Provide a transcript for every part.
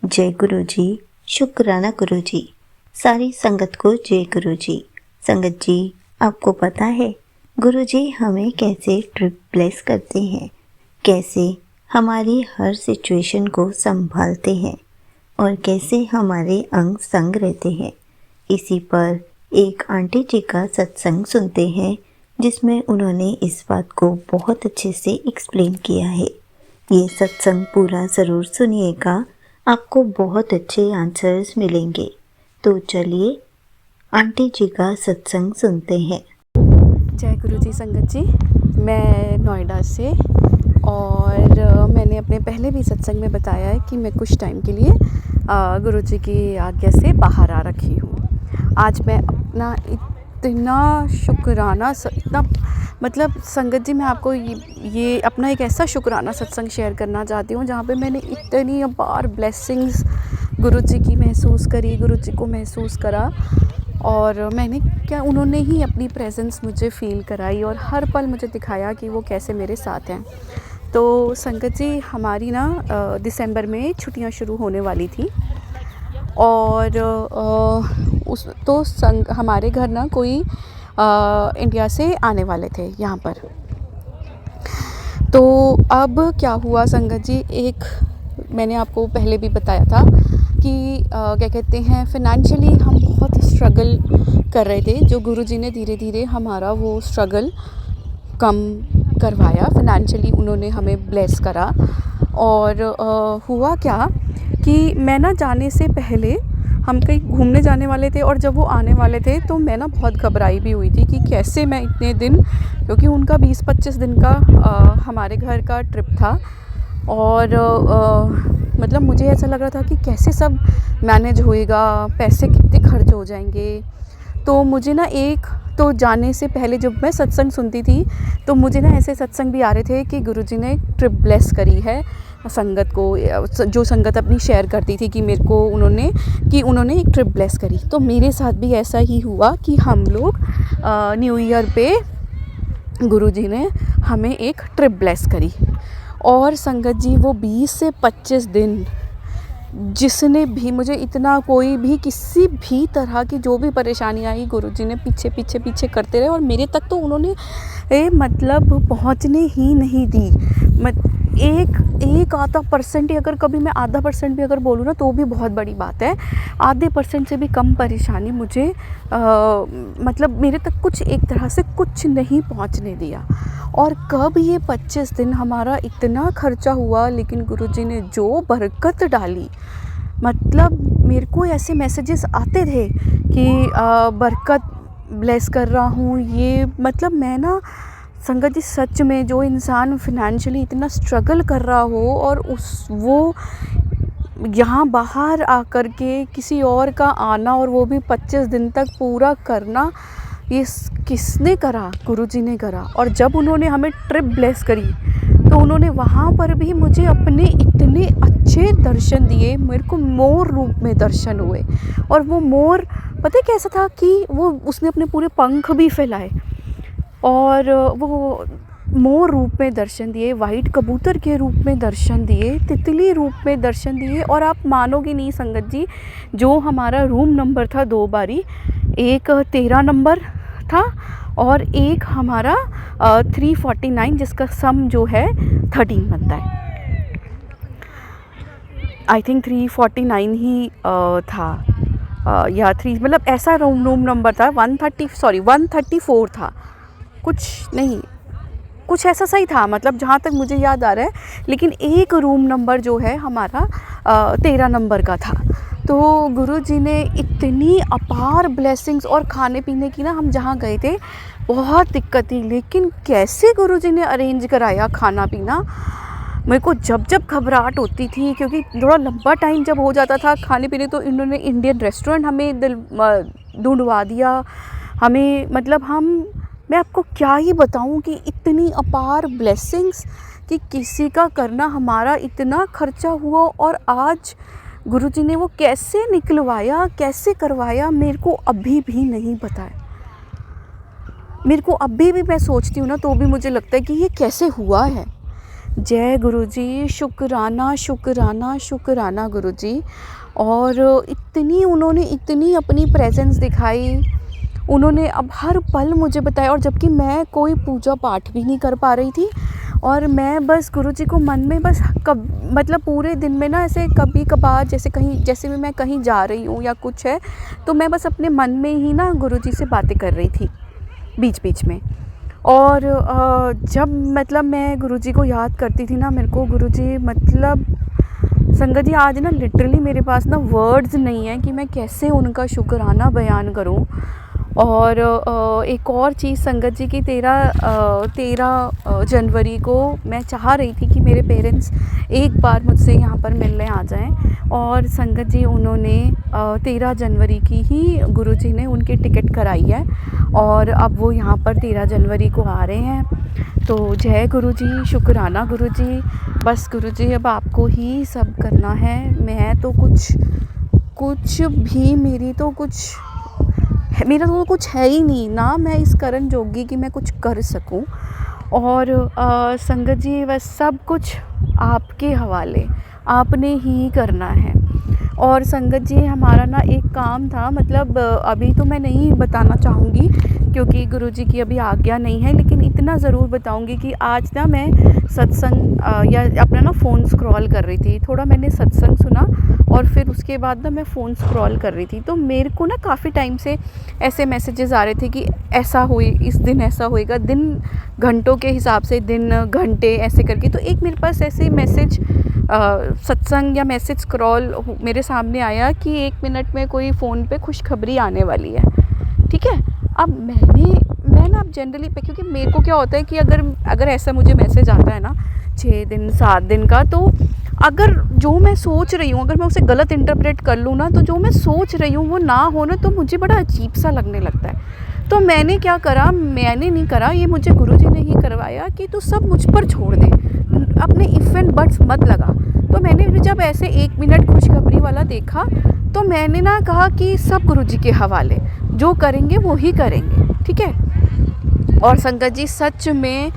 जय गुरु जी। शुक्राना गुरु जी। सारी संगत को जय गुरु जी। संगत जी, आपको पता है गुरु जी हमें कैसे ट्रिप ब्लेस करते हैं, कैसे हमारी हर सिचुएशन को संभालते हैं और कैसे हमारे अंग संग रहते हैं। इसी पर एक आंटी जी का सत्संग सुनते हैं जिसमें उन्होंने इस बात को बहुत अच्छे से एक्सप्लेन किया है। ये सत्संग पूरा ज़रूर सुनिएगा, आपको बहुत अच्छे आंसर्स मिलेंगे। तो चलिए आंटी जी का सत्संग सुनते हैं। जय गुरु जी। संगत जी, मैं नोएडा से और मैंने अपने पहले भी सत्संग में बताया है कि मैं कुछ टाइम के लिए गुरु जी की आज्ञा से बाहर आ रखी हूँ। आज मैं अपना इतना शुक्राना इतना मतलब संगत जी, मैं आपको ये अपना एक ऐसा शुक्राना सत्संग शेयर करना चाहती हूँ जहाँ पे मैंने इतनी अपार ब्लेसिंग्स गुरु जी की महसूस करी, गुरु जी को महसूस करा और मैंने क्या उन्होंने ही अपनी प्रेजेंस मुझे फ़ील कराई और हर पल मुझे दिखाया कि वो कैसे मेरे साथ हैं। तो संगत जी, हमारी ना दिसंबर में छुट्टियां शुरू होने वाली थी और हमारे घर ना कोई इंडिया से आने वाले थे यहाँ पर। तो अब क्या हुआ संगत जी, एक मैंने आपको पहले भी बताया था कि क्या कहते हैं, फ़ाइनेंशियली हम बहुत स्ट्रगल कर रहे थे। जो गुरुजी ने धीरे धीरे हमारा वो स्ट्रगल कम करवाया, फ़ाइनेंशियली उन्होंने हमें ब्लेस करा। और हुआ क्या कि मैं ना जाने से पहले हम कहीं घूमने जाने वाले थे और जब वो आने वाले थे तो मैं ना बहुत घबराई भी हुई थी कि कैसे मैं इतने दिन, क्योंकि उनका 20-25 दिन का हमारे घर का ट्रिप था और मतलब मुझे ऐसा लग रहा था कि कैसे सब मैनेज होएगा, पैसे कितने खर्च हो जाएंगे। तो मुझे ना एक तो जाने से पहले जब मैं सत्संग सुनती थी तो मुझे ना ऐसे सत्संग भी आ रहे थे कि गुरुजी ने ट्रिप ब्लेस करी है संगत को। जो संगत अपनी शेयर करती थी कि मेरे को उन्होंने एक ट्रिप ब्लेस करी, तो मेरे साथ भी ऐसा ही हुआ कि हम लोग न्यू ईयर पे गुरुजी ने हमें एक ट्रिप ब्लेस करी। और संगत जी, वो 20 से 25 दिन जिसने भी मुझे इतना, कोई भी किसी भी तरह की जो भी परेशानी आई, गुरुजी ने पीछे पीछे पीछे करते रहे और मेरे तक तो उन्होंने मतलब पहुंचने ही नहीं दी। एक आधा परसेंट ही, अगर कभी मैं आधा परसेंट भी अगर बोलूँ ना तो भी बहुत बड़ी बात है। आधे परसेंट से भी कम परेशानी मुझे मतलब मेरे तक कुछ एक तरह से कुछ नहीं पहुंचने दिया। और कब ये 25 दिन हमारा इतना खर्चा हुआ, लेकिन गुरुजी ने जो बरकत डाली, मतलब मेरे को ऐसे मैसेजेस आते थे कि बरकत ब्लेस कर रहा हूँ ये। मतलब मैं ना संगत जी, सच में जो इंसान फिनेंशियली इतना स्ट्रगल कर रहा हो और वो यहाँ बाहर आकर के किसी और का आना और वो भी 25 दिन तक पूरा करना, ये किसने करा? गुरुजी ने करा। और जब उन्होंने हमें ट्रिप ब्लेस करी तो उन्होंने वहाँ पर भी मुझे अपने इतने अच्छे दर्शन दिए, मेरे को मोर रूप में दर्शन हुए। और वो मोर पता है कैसा था कि उसने अपने पूरे पंख भी फैलाए और वो मोर रूप में दर्शन दिए, वाइट कबूतर के रूप में दर्शन दिए, तितली रूप में दर्शन दिए। और आप मानोगे नहीं संगत जी, जो हमारा रूम नंबर था 2 बारी, एक 13 नंबर था और एक हमारा 349, जिसका सम जो है 13 बनता है। आई थिंक 349 ही था या 3, मतलब ऐसा रूम नंबर था। 134 था, कुछ ऐसा सही था, मतलब जहाँ तक मुझे याद आ रहा है। लेकिन एक रूम नंबर जो है हमारा 13 नंबर का था। तो गुरुजी ने इतनी अपार ब्लेसिंग्स, और खाने पीने की ना हम जहाँ गए थे बहुत दिक्कत थी, लेकिन कैसे गुरुजी ने अरेंज कराया खाना पीना। मेरे को जब घबराहट होती थी, क्योंकि थोड़ा लंबा टाइम जब हो जाता था खाने पीने, तो इन्होंने इंडियन रेस्टोरेंट हमें ढूंढवा दिया हमें। मतलब मैं आपको क्या ही बताऊं कि इतनी अपार ब्लेसिंग्स कि किसी का करना, हमारा इतना खर्चा हुआ और आज गुरुजी ने वो कैसे निकलवाया, कैसे करवाया, मेरे को अभी भी नहीं पता है। मेरे को अभी भी मैं सोचती हूँ ना तो भी मुझे लगता है कि ये कैसे हुआ है। जय गुरु जी, शुक्राना शुक्राना शुक्राना गुरु जी। और उन्होंने इतनी अपनी प्रेजेंस दिखाई, उन्होंने अब हर पल मुझे बताया, और जबकि मैं कोई पूजा पाठ भी नहीं कर पा रही थी, और मैं बस गुरु जी को मन में बस मतलब पूरे दिन में ना ऐसे कभी कभार जैसे भी मैं कहीं जा रही हूँ या कुछ है, तो मैं बस अपने मन में ही ना गुरु जी से बातें कर रही थी बीच बीच में। और जब मतलब मैं गुरुजी को याद करती थी ना, मेरे को गुरुजी मतलब संगत जी आज ना लिटरली मेरे पास ना वर्ड्स नहीं है कि मैं कैसे उनका शुक्राना बयान करूं। और एक और चीज़ संगत जी की 13 जनवरी को मैं चाह रही थी कि मेरे पेरेंट्स एक बार मुझसे यहाँ पर मिलने आ जाएं, और संगत जी उन्होंने 13 जनवरी की ही गुरुजी ने उनकी टिकट कराई है, और अब वो यहाँ पर 13 जनवरी को आ रहे हैं। तो जय गुरु जी, शुक्राना गुरु जी। बस गुरु जी अब आपको ही सब करना है, मैं तो कुछ भी मेरा तो कुछ है ही नहीं ना, मैं इस करण जोगी कि मैं कुछ कर सकूं। और संगत जी बस सब कुछ आपके हवाले, आपने ही करना है। और संगत जी हमारा ना एक काम था, मतलब अभी तो मैं नहीं बताना चाहूँगी क्योंकि गुरुजी की अभी आज्ञा नहीं है, लेकिन इतना ज़रूर बताऊँगी कि आज ना मैं सत्संग या अपना ना फ़ोन स्क्रॉल कर रही थी, थोड़ा मैंने सत्संग सुना और फिर उसके बाद ना मैं फ़ोन स्क्रॉल कर रही थी, तो मेरे को ना काफ़ी टाइम से ऐसे मैसेजेस आ रहे थे कि ऐसा हुई, इस दिन ऐसा होएगा, दिन घंटों के हिसाब से, दिन घंटे ऐसे करके। तो एक मेरे पास ऐसे मैसेज सत्संग या मैसेज स्क्रॉल मेरे सामने आया कि 1 मिनट में कोई फ़ोन पे खुशखबरी आने वाली है, ठीक है। अब मैं ना अब जनरली पे, क्योंकि मेरे को क्या होता है कि अगर ऐसा मुझे मैसेज आता है ना 6 दिन 7 दिन का, तो अगर जो मैं सोच रही हूँ अगर मैं उसे गलत इंटरप्रेट कर लूँ ना, तो जो मैं सोच रही हूँ वो ना हो ना, तो मुझे बड़ा अजीब सा लगने लगता है। तो मैंने क्या करा, मैंने नहीं करा, ये मुझे गुरुजी ने ही करवाया कि तू सब मुझ पर छोड़ दे, अपने इफ़ एंड बट्स मत लगा। तो मैंने जब ऐसे 1 मिनट खुशखबरी वाला देखा, तो मैंने ना कहा कि सब गुरुजी के हवाले, जो करेंगे वो ही करेंगे, ठीक है। और संगत जी सच में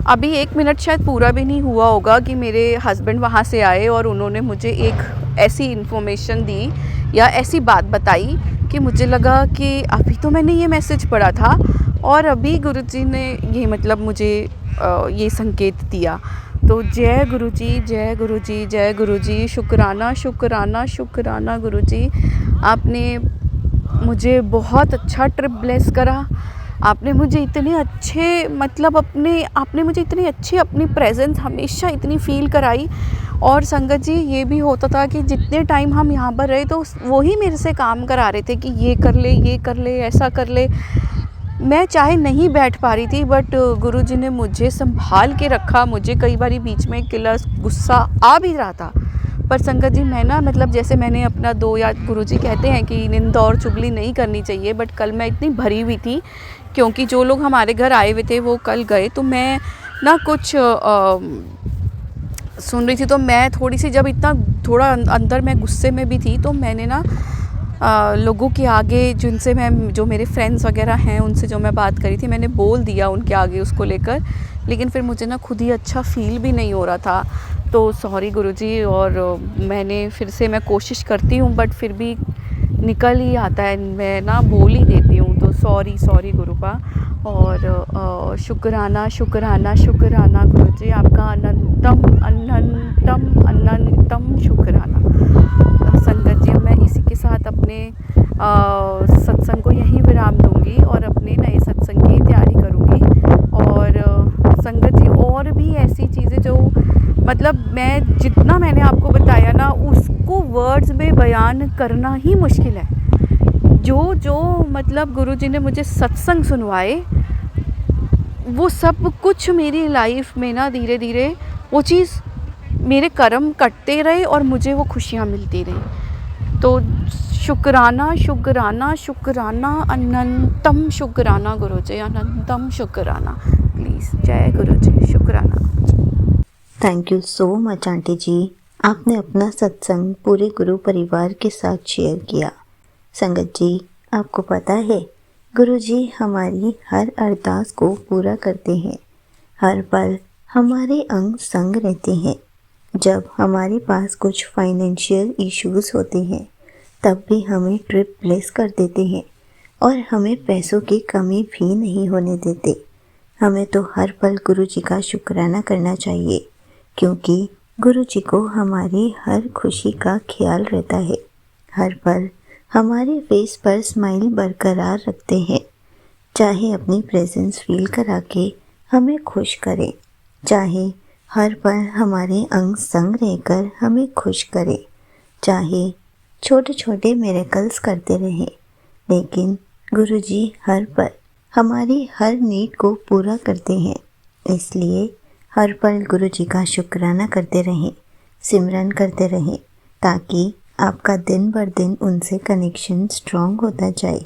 अभी 1 मिनट शायद पूरा भी नहीं हुआ होगा कि मेरे हस्बैंड वहाँ से आए और उन्होंने मुझे एक ऐसी इन्फॉर्मेशन दी या ऐसी बात बताई कि मुझे लगा कि अभी तो मैंने ये मैसेज पढ़ा था और अभी गुरुजी ने ये मतलब मुझे ये संकेत दिया। तो जय गुरुजी, जय गुरुजी, जय गुरुजी, शुक्राना शुक्राना शुक्राना गुरुजी। आपने मुझे बहुत अच्छा ट्रिप ब्लेस करा, आपने मुझे इतने अच्छे मतलब आपने मुझे इतनी अच्छी अपनी प्रेजेंस हमेशा इतनी फ़ील कराई। और संगत जी ये भी होता था कि जितने टाइम हम यहाँ पर रहे तो वो ही मेरे से काम करा रहे थे कि ये कर ले, ऐसा कर ले। मैं चाहे नहीं बैठ पा रही थी, बट गुरुजी ने मुझे संभाल के रखा। मुझे कई बारी बीच में किलस गुस्सा आ भी रहा था, पर संगत जी मैं ना मतलब जैसे मैंने अपना 2 या गुरुजी कहते हैं कि निंदा और चुगली नहीं करनी चाहिए, बट कल मैं इतनी भरी हुई थी क्योंकि जो लोग हमारे घर आए हुए थे वो कल गए, तो मैं ना कुछ सुन रही थी। तो मैं थोड़ी सी जब इतना थोड़ा अंदर मैं गुस्से में भी थी, तो मैंने ना लोगों के आगे जो मेरे फ्रेंड्स वगैरह हैं उनसे जो मैं बात करी थी, मैंने बोल दिया उनके आगे उसको लेकर, लेकिन फिर मुझे ना खुद ही अच्छा फ़ील भी नहीं हो रहा था। तो सॉरी गुरुजी, और मैंने फिर से मैं कोशिश करती हूँ बट फिर भी निकल ही आता है, मैं ना बोल ही देती हूँ। तो सॉरी गुरुपा। और शुक्राना शुक्राना शुक्राना गुरुजी, आपका अनंतम अनंतम अनंतम शुक्राना। संगत जी मैं इसी के साथ अपने सत्संग को यहीं विराम दूंगी और अपने नए सत्संग की तैयारी करूंगी। और संगत जी और भी ऐसी चीज़ें जो मतलब मैं जितना मैंने आपको बताया ना उसको वर्ड्स में बयान करना ही मुश्किल है। जो मतलब गुरुजी ने मुझे सत्संग सुनवाए वो सब कुछ मेरी लाइफ में ना धीरे धीरे वो चीज़ मेरे कर्म कटते रहे और मुझे वो खुशियाँ मिलती रही। तो शुक्राना शुक्राना शुक्राना अनंतम शुक्राना गुरुजी, अनंतम शुक्राना। प्लीज़ जय गुरुजी, शुक्राना। Thank you so much aunty ji, आपने अपना सत्संग पूरे गुरु परिवार के साथ शेयर किया। संगत जी आपको पता है गुरु जी हमारी हर अरदास को पूरा करते हैं, हर पल हमारे अंग संग रहते हैं। जब हमारे पास कुछ फाइनेंशियल इश्यूज होते हैं तब भी हमें ट्रिप ब्लेस कर देते हैं और हमें पैसों की कमी भी नहीं होने देते। हमें तो हर पल गुरु जी का शुक्राना करना चाहिए, क्योंकि गुरु जी को हमारी हर खुशी का ख्याल रहता है। हर पल हमारे फेस पर स्माइल बरकरार रखते हैं। चाहे अपनी प्रेजेंस फील करा के हमें खुश करें, चाहे हर पल हमारे अंग संग रहकर हमें खुश करें, चाहे छोटे छोटे मिरेकल्स करते रहें, लेकिन गुरुजी हर पल हमारी हर नीड को पूरा करते हैं। इसलिए हर पल गुरुजी का शुक्राना करते रहें, सिमरन करते रहें, ताकि आपका दिन बर दिन उनसे कनेक्शन स्ट्रॉन्ग होता जाए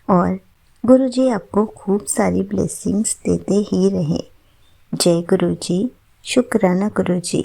और गुरुजी आपको खूब सारी ब्लेसिंग्स देते ही रहें। जय गुरुजी, शुक्राना गुरुजी।